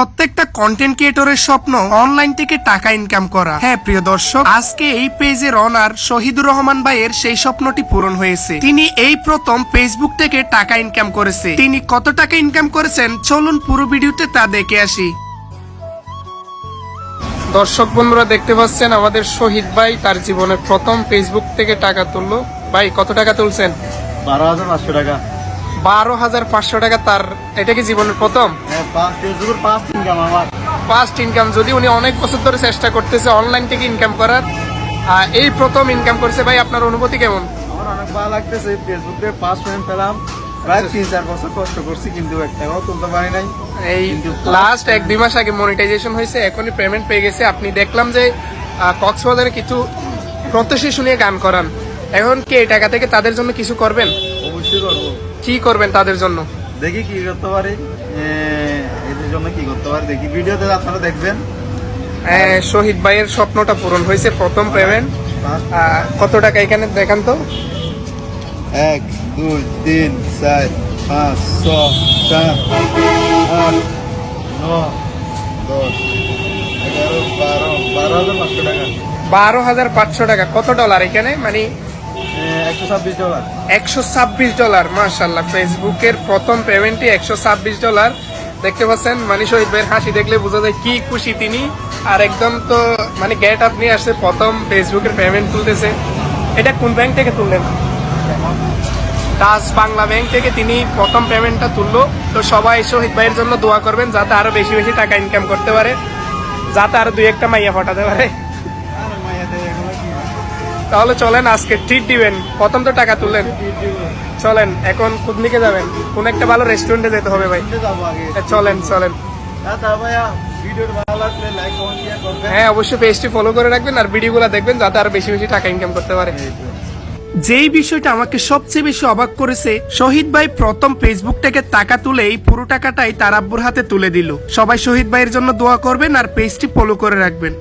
প্রত্যেকটা কন্টেন্ট ক্রিয়েটরের স্বপ্ন অনলাইন থেকে টাকা ইনকাম করা। হ্যাঁ প্রিয় দর্শক, আজকে এই পেজের অনার শহীদুর রহমান ভাইয়ের সেই স্বপ্নটি পূরণ হয়েছে। তিনি এই প্রথম ফেসবুক থেকে টাকা ইনকাম করেছে। তিনি কত টাকা ইনকাম করেছেন চলুন পুরো ভিডিওতে তা দেখে আসি। দর্শক বন্ধুরা দেখতে পাচ্ছেন আমাদের শহীদ ভাই তার জীবনের প্রথম ফেসবুক থেকে টাকা তুললো। ভাই কত টাকা তুলছেন? 12,500 টাকা। 12,500 টাকা। তার এটা কি জীবনের প্রথম ফার্স্ট ইনকাম? যদি উনি অনেক বছর ধরে চেষ্টা করতেছে অনলাইন থেকে ইনকাম করার, এই প্রথম ইনকাম করছে। ভাই আপনার অনুভূতি কেমন? আমার অনেক ভালো লাগতেছে। ফেসবুকে ফার্স্ট টাইম পেলাম। প্রায় 3-4 বছর কষ্ট করছি কিন্তু একটাও তুলতে পারি নাই। এই লাস্ট 1-2 মাস আগে মনিটাইজেশন হয়েছে, এখনই পেমেন্ট পেয়ে গেছে। আপনি দেখলাম যে কক্সবাজারে কিছু প্রত্যাশী শুনিয়ে গান করান, এখন কি এই টাকা থেকে তাদের জন্য কিছু করবেন? অবশ্যই করবো। কি করবেন তাদের জন্য? দেখি কি করতে পারি, এদের জন্য কি করতে পারি দেখি, ভিডিওতে আপনারা দেখবেন। শহীদ ভাইয়ের স্বপ্নটা পূরণ হয়েছে, প্রথম পেমেন্ট। কত টাকা এখানে দেখান তো? 1, 2, 3, 4, 5, 6, 7, 8, 9, 10, 11, 12, 12,500 টাকা। 12,500 টাকা। কত ডলার এখানে? মানে $126। $126। মাশাআল্লাহ, ফেসবুকের প্রথম পেমেন্টই $126। দেখতে পাচ্ছেন, মানে শহীদ ভাইয়ের হাসি দেখলে বোঝা যায় কি খুশি তিনি। আর একদম তো মানে গেট আপ নিয়ে আসছে, প্রথম ফেসবুকের পেমেন্ট তুলতেছে। এটা কোন ব্যাংক থেকে তুললেন? ডাচ বাংলা ব্যাংক থেকে তিনি প্রথম পেমেন্টটা তুললো। তো সবাই শহীদ ভাইয়ের জন্য দোয়া করবেন যাতে আরো বেশি বেশি টাকা ইনকাম করতে পারে, যাতে আরো 2-1টা মাইয়া পাঠাতে পারে। তাহলে চলেন আজকে ট্রিট দিবেন। প্রথম তো টাকা তুললেন, চলেন এখন কোন দিকে যাবেন? কোন একটা ভালো রেস্টুরেন্টে যেতে হবে ভাই। চলেন চলেন। হ্যাঁ অবশ্যই পেজটি ফলো করে রাখবেন আর ভিডিওগুলো দেখবেন যাতে আরো বেশি বেশি টাকা ইনকাম করতে পারে। যেই বিষয়টা আমাকে সবচেয়ে বেশি অবাক করেছে, শহীদ ভাই প্রথম ফেসবুক থেকে টাকা তুলে এই পুরো টাকাটাই তার আব্বুর হাতে তুলে দিল। সবাই শহীদ ভাইয়ের জন্য দোয়া করবেন আর পেজটি ফলো করে রাখবেন।